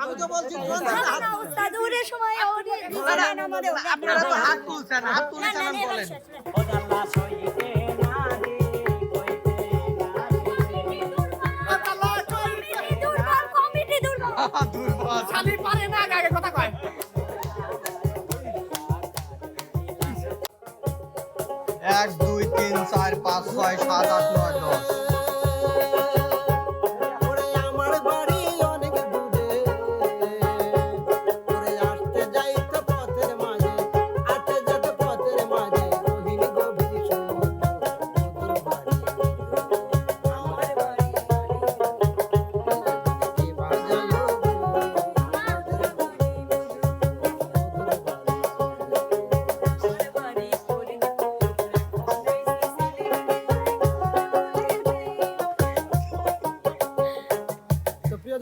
আমি তো বলছি আপনারা তো হাত তুলছেন, হাত তুলছেন বলেন। এক দুই তিন চার পাঁচ ছয় সাত আট নয় 10।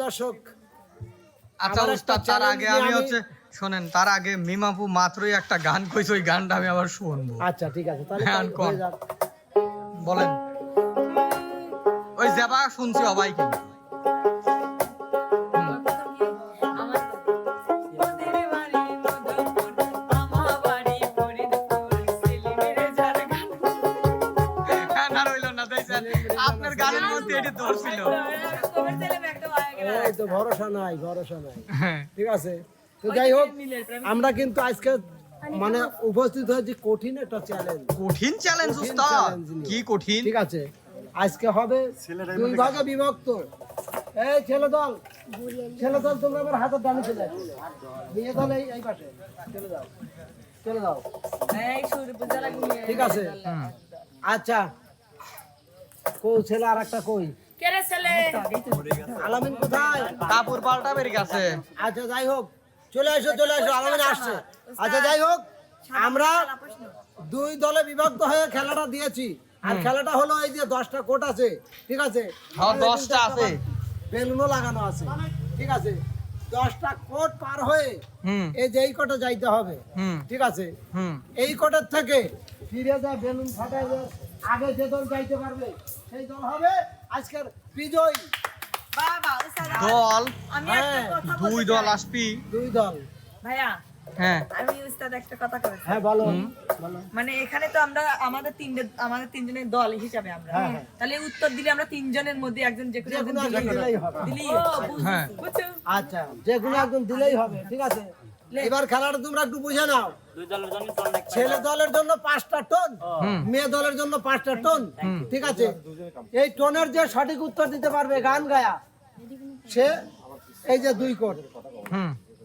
দর্শক আচ্ছা উস্তাদ, তার আগে আমি হচ্ছে শোনেন, তার আগে মিমাপু মাত্রই একটা গান কইছে, ওই গানটা আমি আবার শুনবো। আচ্ছা ঠিক আছে, তাহলে বলেন। ওই যাবা শুনছি সবাই কিন্তু আপনার গানের মধ্যে এটি দোষ ছিল। এই তো ভরসা নাই, ভরসা নাই। ঠিক আছে, তো যাই হোক, আমরা কিন্তু আজকে মানে উপস্থিত হয়েছি কঠিন একটা চ্যালেঞ্জ। কঠিন চ্যালেঞ্জ উস্তাদ? কি কঠিন? ঠিক আছে, আজকে হবে দুই ভাগে বিভক্ত। এই ছেলে দল, তোমরা আমার হাতের ডানে চলে আসো, মেয়ে দল এই পাশে চলে যাও, চলে যাও। ঠিক আছে, আচ্ছা কই ছেলে আর একটা কই? আলামিন কোথায়? কাপড় পাল্টা বেরিয়ে গেছে। আচ্ছা যাই হোক, চলে আসো, আলামিন আসছে। আচ্ছা যাই হোক, আমরা দুই দলে বিভক্ত হয়ে খেলাটা দিয়েছি। আর খেলাটা হলো এই যে 10টা কোট আছে, ঠিক আছে? হ্যাঁ 10টা আছে, বেলুনও লাগানো আছে, ঠিক আছে? 10টা কোট পার হয়ে এই যে এই কোটে যাইতে হবে, ঠিক আছে? এই কোটের থেকে ফিরে যা বেলুন ফাটায় আগে যে দল যাইতে পারবে সেই দল হবে আজকের বিজয়ী। দল দুই দল আসবি, দুই দল। ভাইয়া হ্যাঁ আমি উস্তাদ একটা কথা কইছি। হ্যাঁ বলো। মানে এখানে তো আমরা আমাদের তিনজনের দল হিসাবে আমরা, তাহলে উত্তর দিলে আমরা তিনজনের মধ্যে একজন যে কোনো একজন দিলেই হবে। হ্যাঁ আচ্ছা, যে কোনো একজন দিলেই হবে, ঠিক আছে? এবার খেলাটা তোমরা একটু বুঝে নাও। ছেলে দলের জন্য 5টা টোন, মেয়ে দলের জন্য 5টা টোন, ঠিক আছে? এই টোনের যে সঠিক উত্তর দিতে পারবে গান গায়া, সে এই যে 2 কোট,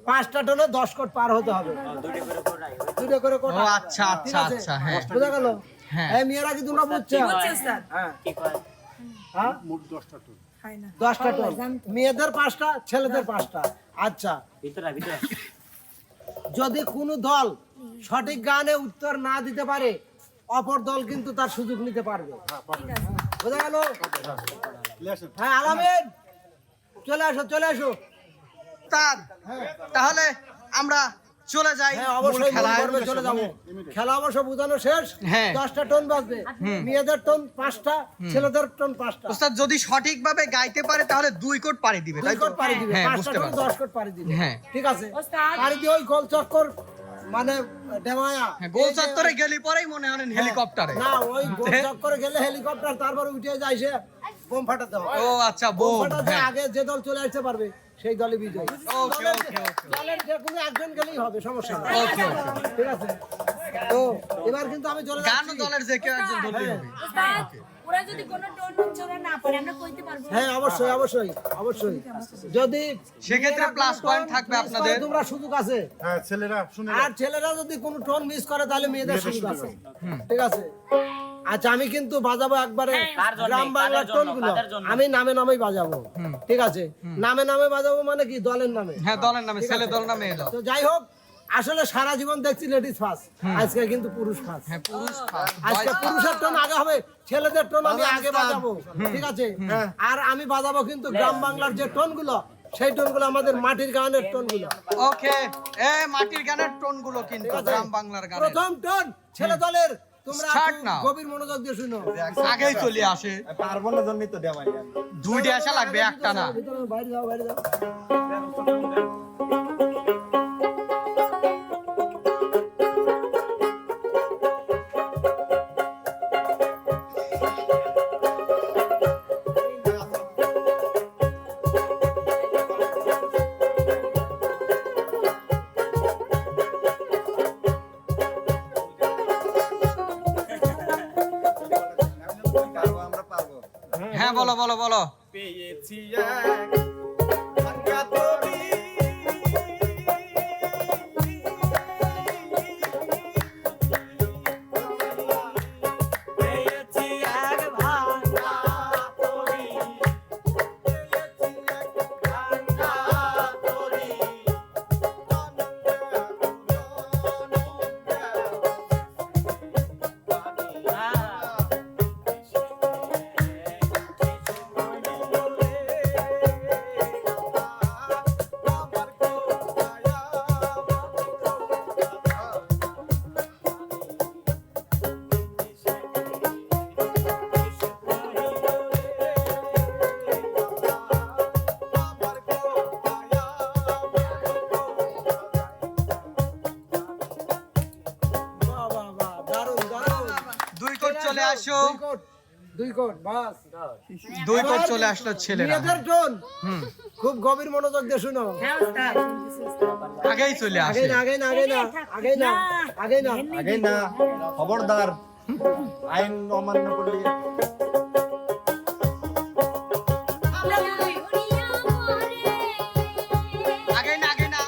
5টা টোনে 10 কোট পার হতে হবে। দুটো করে কোট। আচ্ছা আচ্ছা আচ্ছা, হ্যাঁ বুঝা গেল? হ্যাঁ। এই মেয়েরা কি তোমরা বুঝছো? হ্যাঁ হ্যাঁ, মোট 10টা টোন। 10টা টোন, মেয়েদের 5টা, ছেলেদের 5টা। আচ্ছা, যদি কোনো দল সঠিক গানে উত্তর না দিতে পারে, অপর দল কিন্তু তার সুযোগ নিতে পারবে। বোঝা গেল? হ্যাঁ আলামিন, চলে আসো। তাহলে আমরা চলে যাই। হ্যাঁ অবশ্যই চলে যাবো। খেলা অবশ্য বুঝানো শেষ। 10টা টোন বাজবে, মেয়েদের টোন 5টা, ছেলেদের টোন 5টা। উস্তাদ যদি সঠিকভাবে গাইতে পারে তাহলে 2 কোট পারি দিবে, তাই 2 তো? কোট পারি দিবে, হ্যাঁ 5টা বুঝতে টোন পারছি। 10 কোট পারি দিবে। হ্যাঁ ঠিক আছে, পারি দিয়ে ওই গোল চক্কর মানে ডেমায়া, গোল চত্বরে গেলি পরেই মনে হয় হেলিকপ্টারে। না, ওই গোল চক্করে গেলে হেলিকপ্টার, তারপর উঠে যায় সে বোম ফাটাতে হবে। ও আচ্ছা, বোম ফাটাতে আগে যে দল চলে আসতে পারবে সেই দলই বিজয়ী। ওকে ওকে ওকে, দলের যে কোনো একজন গেলেই হবে, সমস্যা নেই। ওকে ওকে, ঠিক আছে। তো এবার কিন্তু আমি চলে গান যাচ্ছি। দলের যে কেউ একজন ধরলেই হবে। ওরা যদি কোনো টোন জোড়া না পারে আমরা কইতে পারবো। হ্যাঁ অবশ্যই যদি সেক্ষেত্রে প্লাস পয়েন্ট থাকবে আপনাদের। তোমরা সুযোগ আছে। হ্যাঁ ছেলেরা শুনে, আর ছেলেরা যদি কোনো টোন মিস করে তাহলে মেয়েদের সুযোগ আছে, ঠিক আছে? আচ্ছা, আমি কিন্তু বাজাবো একবারে গ্রাম বাংলার টোন গুলো, আমি নামে বাজাবো, ঠিক আছে? নামে বাজাবো মানে কি, দলের নামে। হ্যাঁ দলের নামে, ছেলে দল না মেয়ে দল। তো যাই হোক, আসলে সারা জীবন দেখছি লেডিস ফার্স্ট, আজকে কিন্তু পুরুষ ফার্স্ট। হ্যাঁ পুরুষ ফার্স্ট। আজকে পুরুষের টোন আগে হবে, ছেলেদের টোন আমি আগে বাজাবো, ঠিক আছে? আর আমি বাজাবো কিন্তু গ্রাম বাংলার যে টোন গুলো, সেই টোন গুলো আমাদের মাটির গানের টোন গুলো। ওকে, মাটির গানের টোন গুলো কিন্তু গ্রাম বাংলার গানের। প্রথম টোন ছেলে দলের তোমরা Start খুব now. গভীর মনোযোগ দিয়ে শুনো। আগেই চলে আসে পারবো না জন্যই তো দেওয়া যায়। দুইটা আসা লাগবে একটা না ভিতরে বাইরে যাও, বাইরে যাও। পারবো, আমরা পারবো। হ্যাঁ বলো বলো বলো পেয়েছি এক ভাঙা তরি, পেয়েছি এক ভাঙা তরি, পেয়েছি এক ভাঙা তরি, বাহ, বাহ, বাহ, দারুণ, দারুণ। 2 কোট চলে আসো 2 কোট, বাস। 2 কোট চলে আসলো ছেলেরা মেয়েদের টোন হুম খুব গভীর মনোযোগ দিয়ে শুনো। হ্যাঁ ওস্তাদ আগেই চলে আসে আগে না আগে না আগে না আগে না আগে না খবরদার আইন অমান্য করলে আগেই না আগেই না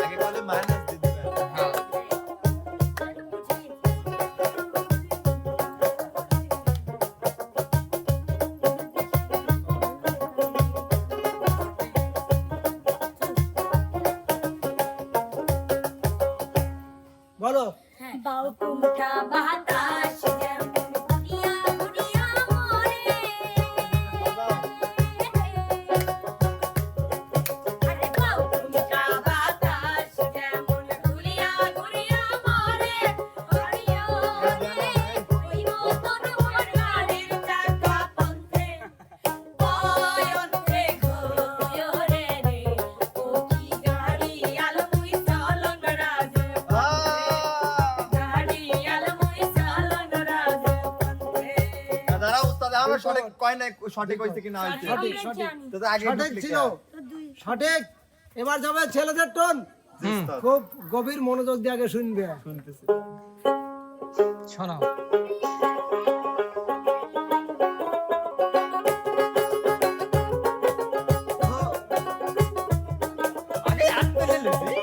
আগে বলে মাইনাস দিতে হ্যাঁ। বলো বাউকুটা বাতাস যেমন দুনিয়া দুনিয়া মরে আরে বাউকুটা বাতাস যেমন দুনিয়া দুনিয়া মরে হরিও রে ওই মতন মোর গাড়ির চাকা পন্থে পয়ন্তে গো রে রে ও কি গাড়ি আলমুই চলন রাজ দাঁড়া উস্তাদ আমরা সঠিক কয় নাই সঠিক হইছে কি না হইছে সঠিক সঠিক তো তো আগে সঠিক ছিল সঠিক। এবার যাবে ছেলেদের টোন, হুম খুব গভীর মনোযোগ দিয়ে আগে শুনবে। শুনতেছি শোনাও আগে আসতে গেলেছি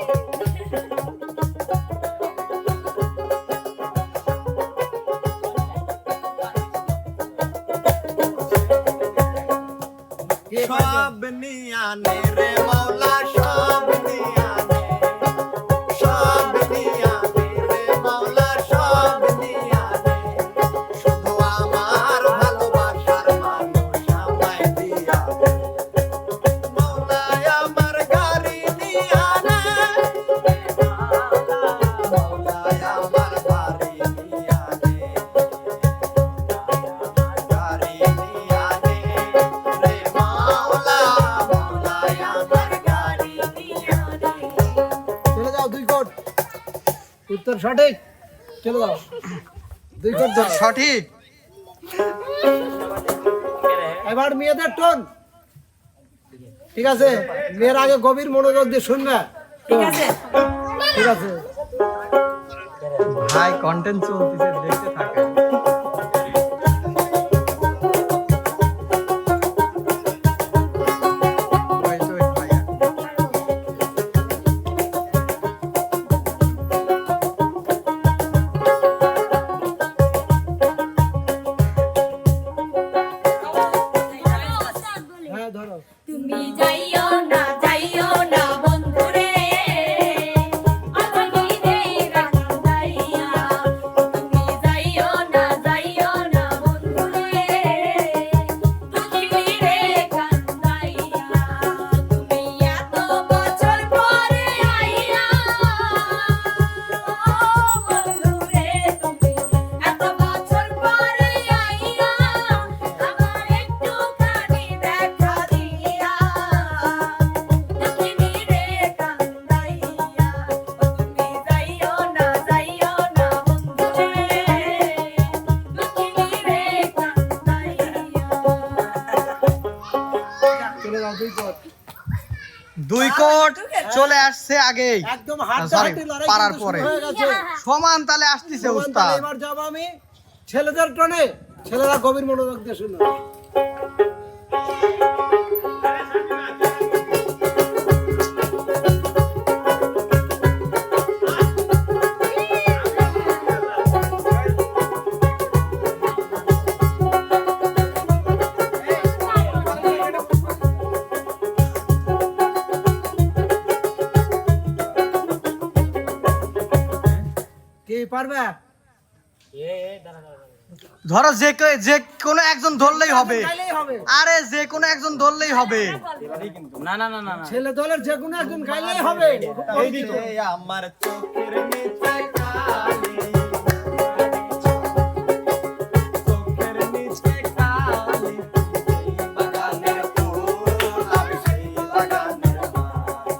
সব নিয়ানে রে মাওলা সব নিয়ানে সব নিয়ানে রে মাওলা সব নিয়ানে শুধু আমার ভালোবাসার মানুষ আমায় দিয়া দে মাওলা আমার গাড়ি নিয়ানে মাওলা আমার বাড়ি নিয়ানে গাড়ি নিয়ানে রে মাওলা মাওলা আমার গাড়ি নিয়ানে চলে যাও 2 কোট, উত্তর সঠিক। চলে যাও 2 কোট যাও। সঠিক এবার মেয়েদের টোন, ঠিক আছে? মেয়ের আগে গভীর মনোযোগ দিয়ে শুনবে, ঠিক আছে? ঠিক আছে। ভাই কন্টেন্ট চলতেছে দেখতে থাকে Wait, wait, ভাইয়া। হ্যাঁ ধরো। তুমি যাইও না বন্ধুরে আগুনি দেই রাখাইয়া তুমি যাইও 2 কোট চলে আসছে আগেই একদম Sorry, হাড্ডাহাড্ডি লড়াই পারার কিন্তু পরে। শুরু হয়ে গেছে। সমান তালে আসতেছে সমান উস্তাদ তালে এবার যাব আমি ছেলেদের টনে, ছেলেরা গভীর মনোযোগ দিয়ে শুনো। কি পারবে? ধরো যে কোনো একজন ধরলেই হবে গাইলেই হবে। আরে যে কোনো একজন ধরলেই হবে ছেলে দলের যে কোনো একজন গাইলেই হবে। এইদিকে আমার চোখের নিচে কালি, চোখের নিচে কালি, এই বাগানের ফুল আমি সেই বাগানের মালি,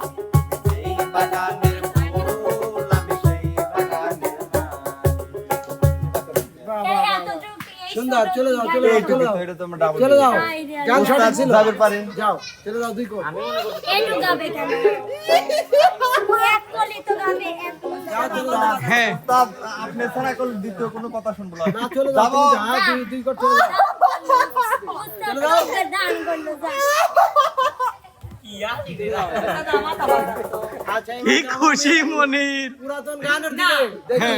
এই বাগানের ফুল আমি সেই বাগানের মালি। সুন্দর, চলে যাও, চলে যাও, চলে যাও, এটা তোমরা ডাবল চলে যাও। গান সঠিক ছিল। যাবে পারে। যাও, চলে যাও 2 কোট। একটু গাবে কেন এক কলি তো গাবে এক কলি। যাও, চলে যাও। হ্যাঁ তা আপনি ছাড়া করলে দ্বিতীয় কোনো কথা শুনবো না। না, চলে যাও, তুমি যাও, 2 কোট চলে যাও। চলে যাও দান করলো আচ্ছা, কি খুশি মনির পুরাতন গানের দিকে দেখি।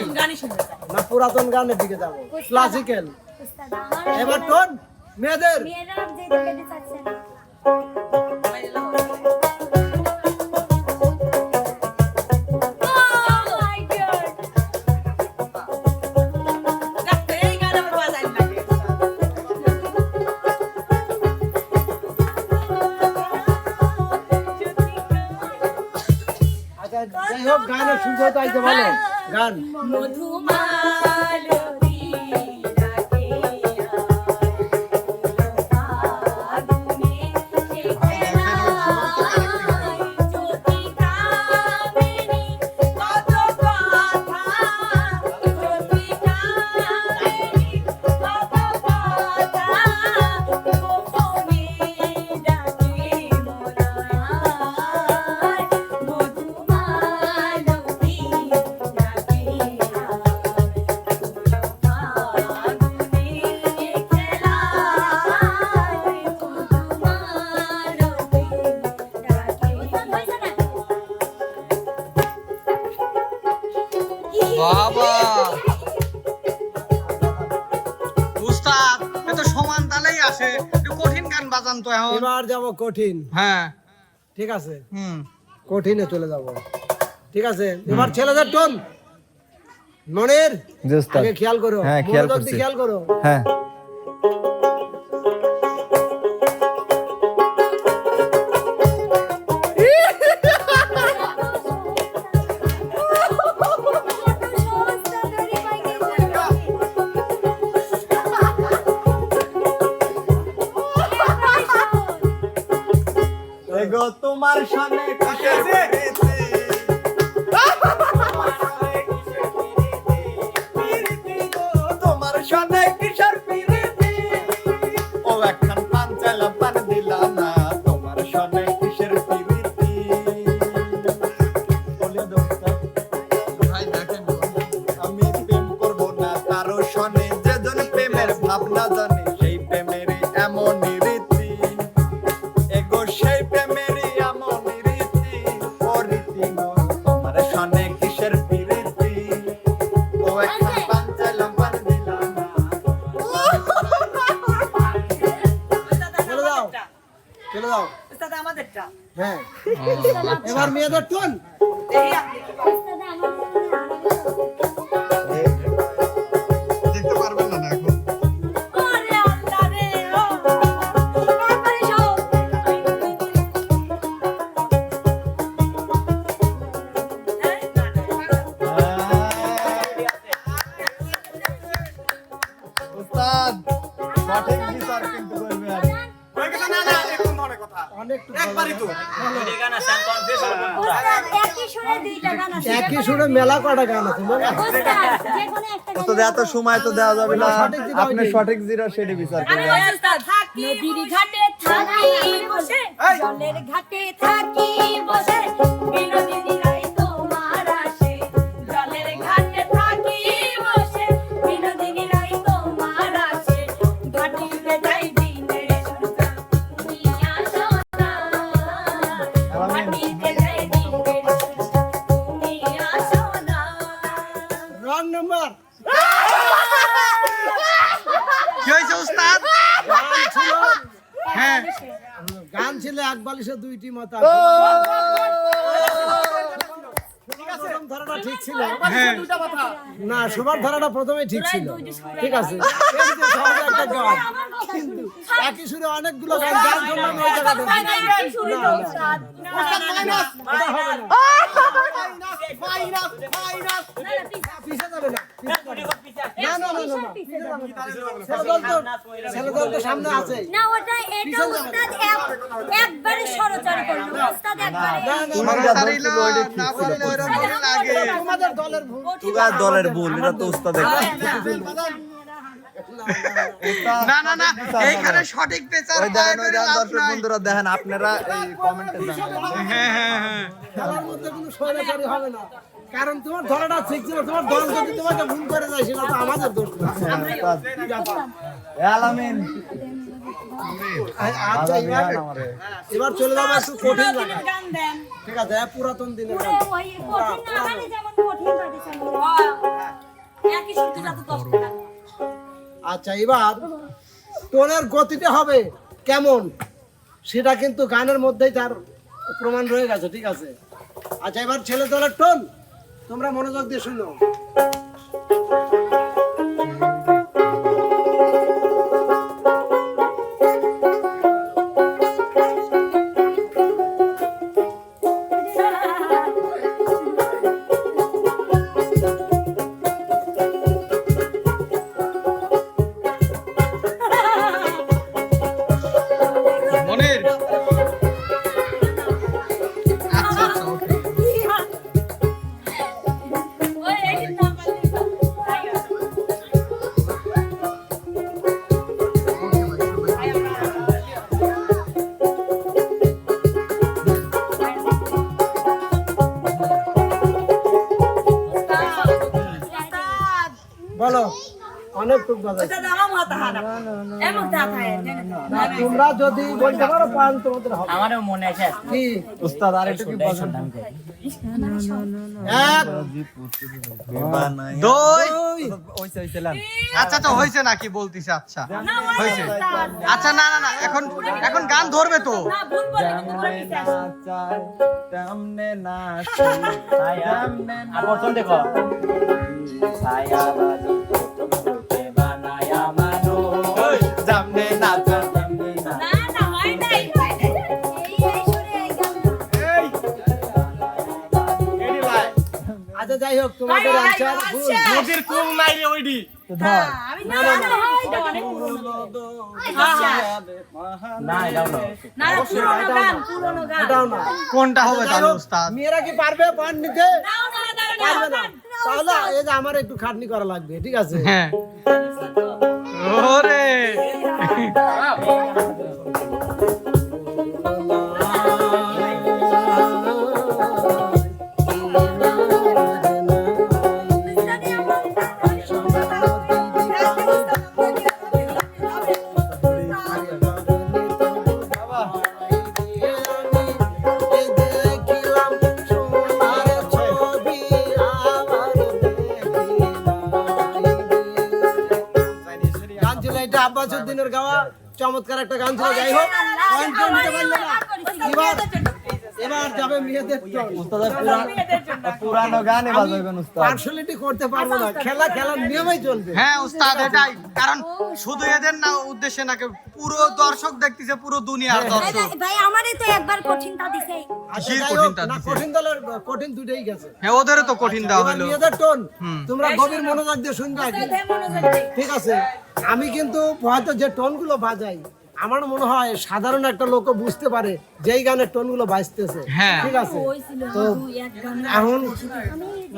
না, পুরাতন গানের দিকে যাবো, ক্লাসিক্যাল। উস্তাদ আমার এবার টোন মেয়েদের। মেয়েরা যেতে যেতে চাচ্ছে না Oh my God! আচ্ছা, যাই হোক, গানের সুযোগ আইতে ভালো গান। মধুমালতী ডাকে আগুনে খেলায় জ্যোতি কামিনী কত কথা জ্যোতি কামিনী কত কথা গোপনে ডাকে মোরায় মধুমালতী ডাকে বাবা উস্তাদ এত সমান তালেই আসে একটু কঠিন গান বাজান তো এখন এবার যাবো কঠিন। হ্যাঁ ঠিক আছে, হুম কঠিনে চলে যাব। ঠিক আছে, এবার ছেলেদের টোন। মনের জি উস্তাদ। আগে খেয়াল করো, হ্যাঁ, খেয়াল মনোযোগ দিয়ে করছি। খেয়াল করো। হ্যাঁ এগো তোমার সামনে কিসের প্রীতি? তোমার সামনে কিসের প্রীতি? ও একখান পান চাইলাম পান দিলা না, তোমার সামনে কিসের প্রীতি? বলে দাও উস্তাদ। ভাই দেখেন আমি প্রেম করব না কারো সনে, যেজন প্রেমের ভাবনা জানে সেই প্রেমেরই এমন রীতি, এগো সেই প্রেমেরই এমন রীতি, ও রীতি গো তোমার সনে কিসের প্রীতি? ও একটা পান চাইলাম পান দিলাম না। চলে যাও, চলে যাও। হ্যাঁ, এবার মেয়েদের টোন। দেখতে পারবেন না এখন উস্তাদ সঠিক বিচার কিন্তু করবে আর অনেক একই সুরে মেলা কটা গান আছে বলো? তো এত সময় তো দেওয়া যাবে না, সঠিক যেটা আপনি ওইটাই। সঠিক জিরো সেটি বিচার করবেন। নদীর ঘাটে থাকি বসে জলের ঘাটে থাকি বসে বিনোদিনী রাই তোমার আসে জলের ঘাটে থাকি বসে বিনোদিনী রাই তোমার আসে ঘাটিতে যাই দিনের সন্ধ্যা তুমি আসো না ঘাটিতে যাই দিনের সন্ধ্যা তুমি আসো না রং নাম্বার কি হয়েছে উস্তাদ? গান ছিল হ্যাঁ গান ছিল এক বালিশে দুইটি মাথা প্রথম ধারাটা ঠিক ছিল হ্যাঁ না সবার ধারাটা প্রথমে ঠিক ছিল ঠিক আছে এই যে সহজ একটা গান কিন্তু একই সুরে অনেকগুলো গান গান করলাম ওই জায়গাটা এটা হবে না পিছে যাবে না না না না না ছেলেদল তো সামনে আছে না ওটা এটা উস্তাদ একবারে সরচারি করলো উস্তাদ একবারে সরাসরি না, না বললে ওইরকম লাগে। তোমাদের দলের ভুল তুগা দলের ভুল এটা তো উস্তাদের না না না এইখানে সঠিক পেচার ওই দেখেন ওই দেখেন দর্শক বন্ধুরা দেখেন আপনারা এই কমেন্টে জানাবেন হ্যাঁ হ্যাঁ হ্যাঁ খেলার মধ্যে কোনো স্বৈরাচারী হবে না কারণ তোমার ধরাটা ঠিক ছিল তোমার দল যদি তোমাকে ভুল করে যায় সেটা তো আমাদের দোষ না আলামিন আচ্ছা এবার চলে যাবো একটু কঠিন জায়গায় গান দেন ঠিক আছে পুরাতন দিনের গান। ওই কঠিন না মানে যেমন কঠিন পাঠিয়েছেন একই সূত্র যত 10 টাকা আচ্ছা এবার টোনের গতিটা হবে কেমন সেটা কিন্তু গানের মধ্যেই তার প্রমাণ রয়ে গেছে ঠিক আছে আচ্ছা এবার ছেলে দলের টোন তোমরা মনোযোগ দিয়ে শুনো মনির আচ্ছা আচ্ছা ওকে ওই এই নাম বলো অনেক টুক বাজাই না তোমরা যদি বলতে পারো পান তোমাদের হবে আমারও মনে আছে কি উস্তাদ আর একটু কি বলেন এক দুই ওইছে ওইছিলেন আচ্ছা তো হয়েছে নাকি বলতিছে আচ্ছা হয়েছে আচ্ছা না না না এখন এখন গান ধরবে তো না ভুল বলে কিন্তু তোমরা পিছে আসো চাই তেমনে না আর বর্তমান দেখো ছায়া বাজি তোকে বানায়া মানুষ জামনে না তেমনি না না না হয় নাই এই সুরে এই গান আচ্ছা যাই হোক তোমাদের আনসার ভুল নদীর কুল নাই রে ওইডি আমি না না এটা অনেক পুরনো না এটাও না না পুরনো গান এটাও না কোনটা হবে যাই তাহলে হোক, উস্তাদ মেয়েরা কি পারবে পান নিতে নাও না পারবে না তাহলে এই যে আমার একটু খাটনি করা লাগবে ঠিক আছে হ্যাঁ ওরে গান ছিল এটা আব্বাস উদ্দিনের গাওয়া চমৎকার একটা গান ছিল যাই হোক পয়েন্ট কেউ নিতে পারলো না। এবার এবার যাবে মেয়েদের টোন উস্তাদের পুরানো গানই বাজাবেন উস্তাদ পার্সোনালিটি করতে পারবো না খেলা খেলার নিয়মেই চলবে হ্যাঁ উস্তাদ এটাই কারণ শুধু এদের না উদ্দেশ্যে না পুরো দর্শক দেখতেছে পুরো দুনিয়ার দর্শক ভাই আমারই তো একবার কঠিনটা দিছে আচ্ছা, কিসের যাই হোক, কঠিনটা না দিছে? কঠিন দলের কঠিন দুটেই গেছে হ্যাঁ ওদেরও তো কঠিন দেওয়া এবার হলো মেয়েদের টোন হুম। তোমরা গভীর মনোযোগ দিয়ে শুনবে আগে মনোযোগ দিই ঠিক আছে আমি কিন্তু হয়তো যে টোনগুলো বাজাই আমার মনে হয় সাধারণ একটা লোকও বুঝতে পারে যেই গানের টোনগুলো বাজতেছে হ্যাঁ। ঠিক আছে হইছিল তো দুই এক গান এখন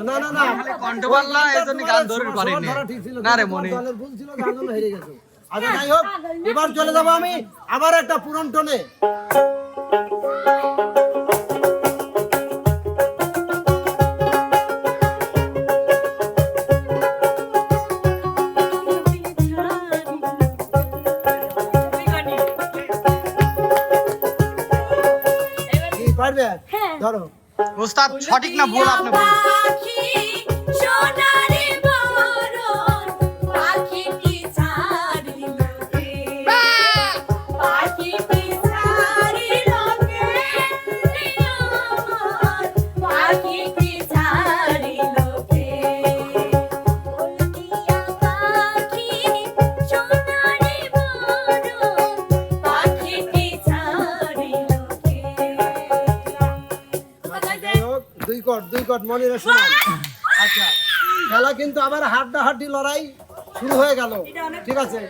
না না না কণ্ঠ পাল্লা এই জন্য গান ধরে পারিনি ধরা ঠিক ছিল না রে কিন্তু মনি দলের ভুল ছিল যার জন্য হেরে গেছে আচ্ছা যাই হোক, এবার চলে যাবো আমি আবার একটা পুরন টোনে। কি পারবে? হ্যাঁ। ধরো। ওস্তাদ সঠিক না ভুল আপনি বলুন। পাখি সোনারে বরণ পাখিটি ছাড়িল কে পাখিটি ছাড়িল কে আমার পাখিটি ছাড়িল কে হলদিয়া পাখি সোনারে বরণ পাখিটি ছাড়িল কে যাই হোক, দুই কট মনে রাখুন। আচ্ছা, খেলা কিন্তু আবার হাড্ডাহাড্ডি লড়াই শুরু হয়ে গেল, ঠিক আছে?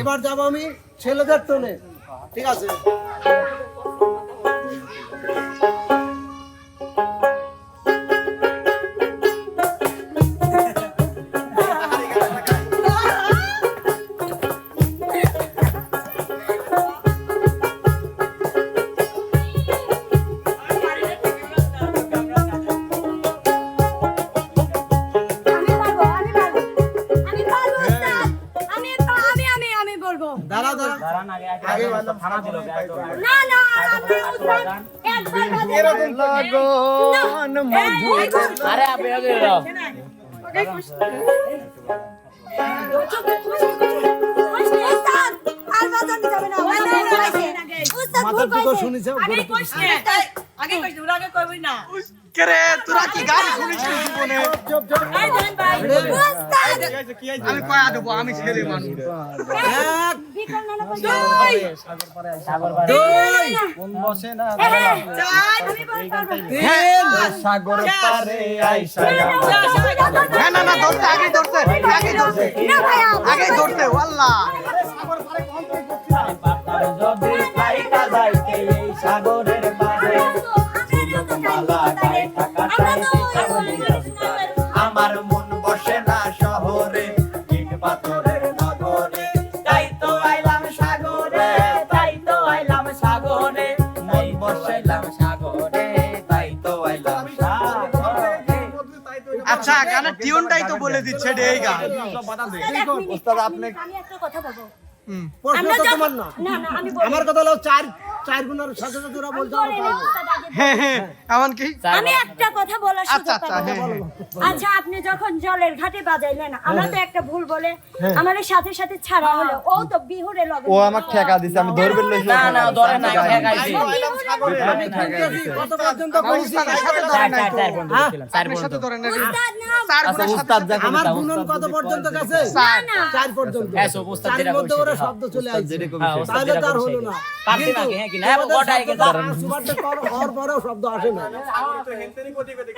এবার যাব আমি ছেলেদের টোনে, ঠিক আছে? আমি বলবো দাঁড়া দাঁড়ান আগে থানা দিল না না একবার আরে আপনি আগে দাও মাথার দিকে শুনেছে কেরে তোরা কি গান শুনিস জীবনে? আমি কয়া দেবো, আমি ছেলে মানুষ। সাগর পারে আইসা হ্যাঁ না না ধরতে আগে ধরতে আগে ধরতে ওয়াল্লাহ। যদি ফ্লাইটা যাইতে এই সাগরের পারে আমার মন বসে না শহরে ইট পাথরের নগরে তাই তো আইলাম সাগরে তাই তো আইলাম সাগরে মন বসাইলাম সাগরে তাই তো আইলাম সাগরে। আচ্ছা গানের টিউনটাই তো বলে দিচ্ছে রে এই গান। ওস্তাদ আপনি আমি একটা কথা বলবো প্রশ্ন তো তোমার না, না না আমি বলি আমার কথা হলো চার গুণের সাথে সাথে ওরা বলতে হবে। হ্যাঁ হ্যাঁ এমনকি আমি একটা কথা বলার আচ্ছা সুযোগ আচ্ছা পাবো হ্যাঁ আচ্ছা আপনি যখন জলের ঘাটে বাজাইলেন আমরা তো একটা ভুল বলে আমাদের সাথে সাথে ছাড়া হলো ও তো বিহুরে লগে ও আমাকে ঠেকা দিছে আমি ধরবে লইছি না না ধরে না ঠেকাইছি আমি ঠেকা দিছে কত পর্যন্ত বলছি? উস্তাদের সাথে ধরেন নাই তো। চার আপনার সাথে ধরেন নাই। উস্তাদ না চার আচ্ছা গুণের সাথে উস্তাদ যা আমার কবিতা গুণন কত পর্যন্ত গেছে? না 4 পর্যন্ত। হ্যাঁ, সব উস্তাদ চারের যেটা মধ্যে কইছে, ওরা হ্যাঁ। শব্দ চলে আসছে। হ্যাঁ উস্তাদ তাহলে যেটা তার কইছে হলো না। পারছি না কি হ্যাঁ কি না গোটাই গেছে সুবারটা হওয়ার পরেও শব্দ আসে না।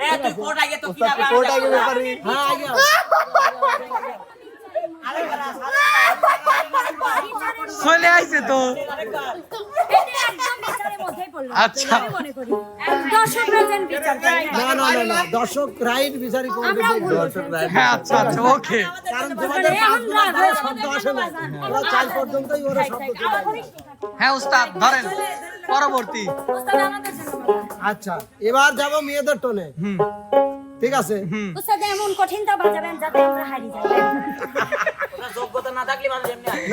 এ তুই কোটাই গে তো কি না কোটাই গে ব্যাপারি হ্যাঁ আগে চলে আইছে তো। এটা একদম বিচারের মধ্যেই পড়লো আচ্ছা। আমি মনে করি দর্শকরা যেন বিচার করে না দর্শক রাইট বিচারি করে আমরাও ভুল হ্যাঁ আচ্ছা আচ্ছা ওকে। কারণ তোমাদের পাঁচ গুণের দ্বারা শব্দ আসে না, ওরা 4 পর্যন্তই ওরা শব্দ চলে আসে। হ্যাঁ উস্তাদ ধরেন পরবর্তী। উস্তাদ আমাদের জন্য বলেন। আচ্ছা এবার যাব মেয়েদের টোনে, ঠিক আছে? উস্তাদ এমন কঠিনটা বাজাবেন যাতে আমরা হারিয়ে যাই যোগ্যতা না থাকলে মানুষ এমনি আসে।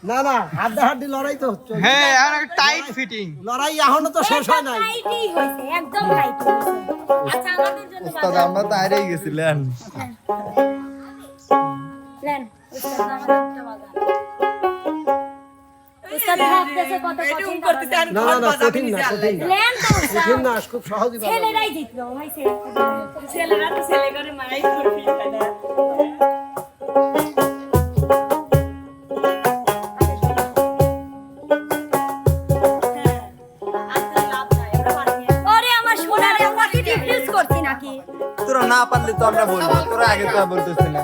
না হাড্ডাহাড্ডি লড়াই তো চলছে। হ্যাঁ এখন টাইট ফিটিং। লড়াই এখনো তো শেষ হয় নাই। টাইটই হইছে একদম টাইট হইছে আচ্ছা আমাদের জন্য ওস্তাদ বাজান। আমরা তো হারিয়ে গেছিলেন নেন উস্তাদ আমাদেরটা বাজান উস্তাদ ভাবতেছে কত কঠিন করতেছে না কঠিন না নেন তো উস্তাদ কঠিন না, খুব সহজই পারবে। ছেলেরাই জিতলো হইছে ছেলেরা তো ছেলে করে মারাই করবি তাই না ওরে আমার সোনার আমরা কি ডিফিউজ করছি নাকি তোরা না পারলে তো আমরা বলবো তোরা আগে তো বলতেছিস না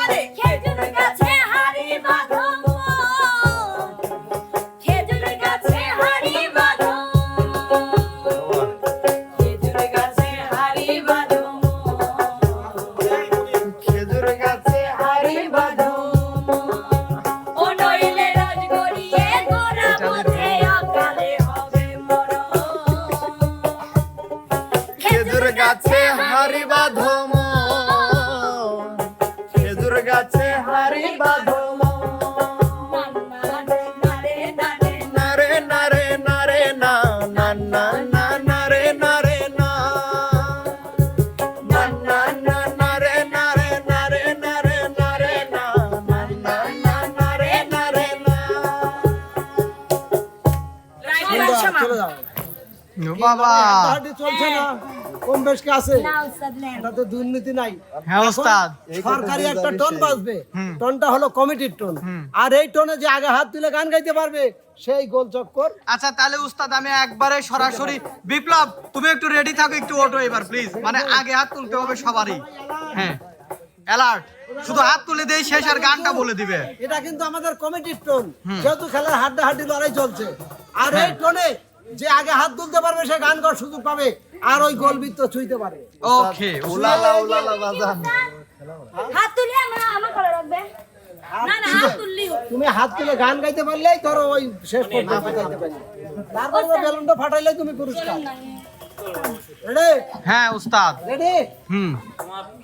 আরে খেজুর গাছে হাড়ি বাঁধো খেজুর গাছে হাড়ি বাঁধো খেজুর গাছে হাড়ি বাঁধো খেজুর আমারই বাঁধো মন। নারে নারে নারে না না না না নারে নারে না না না না নারে নারে নারে নারে নারে না না না না নারে নারে না চলে যাও বাবা হাড্ডি চলছে না কম বেশ কে আছে না উস্তাদ নেন। এটা তো দুর্নীতি নাই হ্যাঁ ওস্তাদ সরকারি একটা টোন বাজবে টোনটা হলো কমিটির টোন আর এই টোনে যে আগে হাত তুলে গান গাইতে পারবে সেই গোল চক্কর আচ্ছা তাহলে উস্তাদ আমি একবারে সরাসরি বিপ্লব তুমি একটু রেডি থাকো একটু ওঠো এবার প্লিজ মানে আগে হাত তুলতে হবে সবারই হ্যাঁ অ্যালার্ট শুধু হাত তুলে দেই শেষ আর গানটা বলে দিবে এটা কিন্তু আমাদের কমিটির টোন যেহেতু খেলার হাড্ডাহাড্ডি লড়াই চলছে আর এই টোনে যে আগে হাত তুলতে পারবে সে গান করার সুযোগ পাবে আর ওই গোলবৃত্ত ছুঁইতে পারে ওকে উলালা উলালা বাজান হাত তুলে আমার করে রাখবে। না না হাত তুললিও। তুমি হাত তুলে গান গাইতে পারলেই ধরো ওই শেষ পর্যন্ত গাইতে পারবে তারপরে বেলুনটা ফাটাইলে তুমি পুরস্কার রেডি হ্যাঁ উস্তাদ রেডি হুম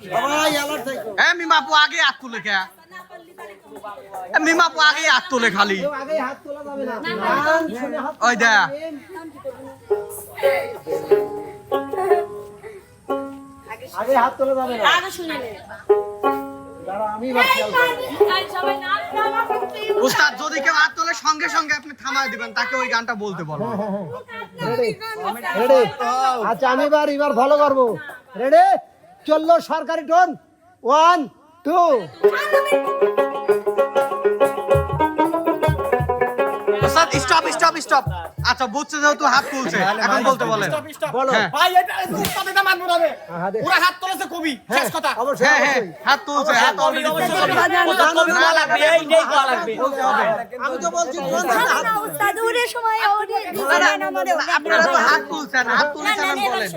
সবাই অ্যালার্ট থাকো এ মিমাপু আগে হাত তুলে কে এ মিমাপু আগে হাত তুলে খালি কেউ আগে হাত তোলা যাবে না গান শুনে হাত ওই দা আগে হাত তোলা যাবে না আগে শুনে নে। দাঁড়া আমি এবার খেয়াল করবো। সবাই নাম উস্তাদ যদি কেউ হাত তোলে সঙ্গে সঙ্গে আপনি থামায় দিবেন তাকে ওই গানটা বলতে বলবো রেডি রেডি আচ্ছা আমি এবার ফলো করবো রেডি চললো সরকারি টোন 1 2 উস্তাদ স্টপ স্টপ স্টপ আচ্ছা বুঝছে যেহেতু হাত তুলছে এখন বলতে বলেন বলো হ্যাঁ ভাই এটা উস্তাদ এটা মানবো না রে। ওরা হাত তুলেছে কবি শেষ কথা। অবশ্যই হ্যাঁ হ্যাঁ অবশ্যই হাত তুলছে হাত already তুলছে। ওটা কবি বলা লাগবে এইটাই বলা লাগবে। আমি তো বলছি টোন থেকে হাত না উস্তাদ ওরে সময় ওরে আপনারা তো হাত তুলছেন হাত তুলেছেন আমি বলেন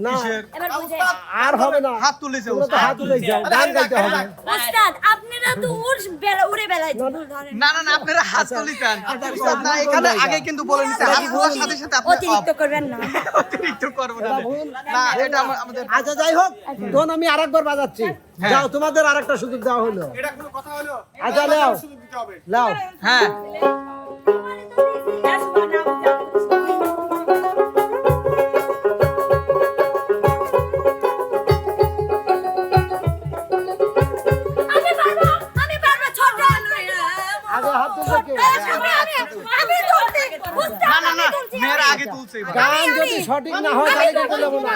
না এবার বুঝে আর হবে না হাত তুলেছে তোমরা তো উস্তাদ হাত তুলেই যাও গান গাইতে হবে উস্তাদ আপনারা তো উড়ে বেলায় ধরেন। না না না আপনারা হাত তুলেছেন উস্তাদ না এখানে আগে কিন্তু বলে নিতে হাত তোলার সাথে সাথে আপনি অতিরিক্ত করবেন না। অতিরিক্ত করবেন না ভুল। না এটা আমাদের আচ্ছা যাই হোক টোন আমি আরেকবার বাজাচ্ছি হ্যাঁ। যাও তোমাদের আরেকটা সুযোগ দেওয়া হলো এটা কোনো কথা হলো? আচ্ছা নাও সুযোগ দিতে হবে। নাও হ্যাঁ আমি পারবো ছোট আগে হাত তুলতে কে আমি তুলছি উস্তাদ না না না আমি তুলছি, মেয়েরা আমি। আগে তুলছে এবার। গান যদি সঠিক না হয় তাহলে কিন্তু নেবো না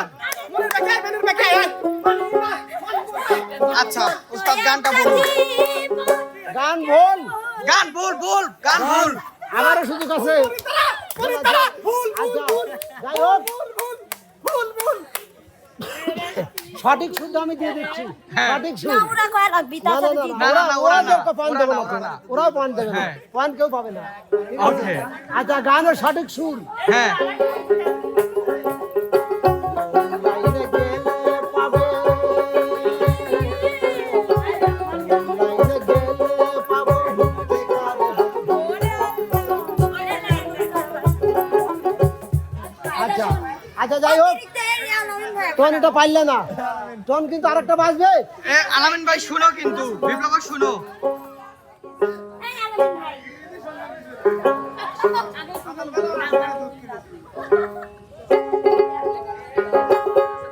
বেলুন বেঁকে, আচ্ছা উস্তাদ গানটা বলুন গান বল গান বল বল গান বল আমারও সুযোগ আছে আচ্ছা, যাই হোক সঠিক শুদ্ধ আমি দিয়ে দিচ্ছি সঠিক না, সুর ওরা কয়া লাগবি না তার না সাথে না দিতে। না, না, ওরা না, পয়েন্ট ওরা দেবে না, না ওরা না। ওরাও পয়েন্ট দেবে না হ্যাঁ। পয়েন্ট কেউ পাবে না ঠিক আছে? ওকে আচ্ছা গানের সঠিক সুর হ্যাঁ লাইনে গেলে পাবে লাইনে গেলে পাবো আচ্ছা আচ্ছা যাই হোক টোন এটা পারলে না টোন কিন্তু আরেকটা বাজবে এ আলামিন ভাই শুনো কিন্তু বিপ্লব ভাই শুনো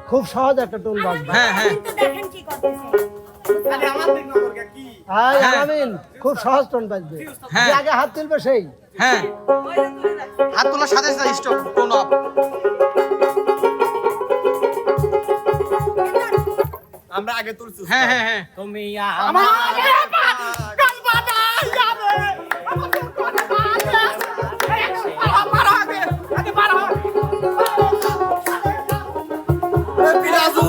খুব সহজ একটা টোন বাজবে হ্যাঁ হ্যাঁ কিন্তু দেখেন কি করতেছে। খালি আমার দিক নজর কে কি? হ্যাঁ হ্যাঁ। আলামিন খুব সহজ টোন বাজবে হ্যাঁ। যে আগে হাত তুলবে সেই হ্যাঁ হাত তোলার সাথে সাথে স্টপ টোন আপ আমরা আগে তুলছি হ্যাঁ হ্যাঁ হ্যাঁ তুমি আমার গান বাজাই যাবে। আমাদের কথা বাজে। আমার আগে আগে বাড়া। বিরাজু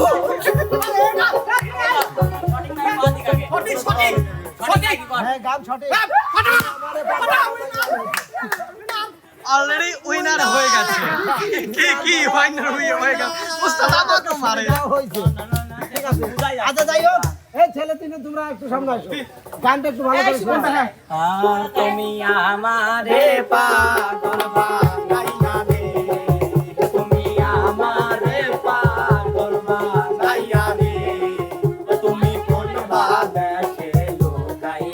সঠিক সঠিক সঠিক। হ্যাঁ গান সঠিক অলরেডি উইনার হয়ে গেছে কি কি উইনার হয়ে গেছে উস্তাদ আমাকে মারে এটাও হয়েছে ঠিক আছে আচ্ছা যাই হোক এই ছেলে তিনে তোমরা একটু সামনে আসো গানটা একটু ভালো করে শুনবে হ্যাঁ তুমি আমারে পাগল বানাইয়া রে। তুমি আমারে পাগল বানাইয়া রে। তুমি কোন বাদেশে লুকাইয়া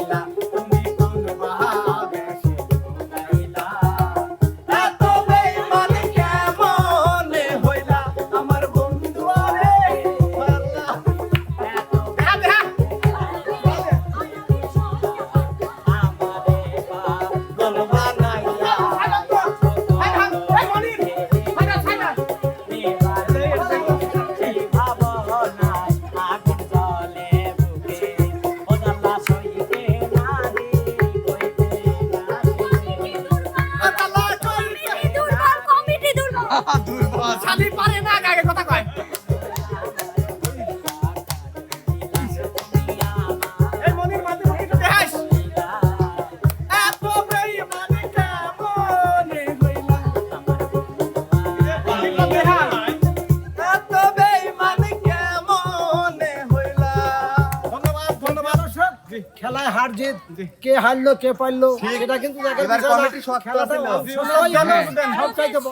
খেলায় হার জিত কে হারলো কে পারলো এটা কিন্তু দেখার এবার বিষয় না। কমিটি শক্ত খেলাটা ছিল। অংশ নেওয়াই হলো সবচাইতে বড়।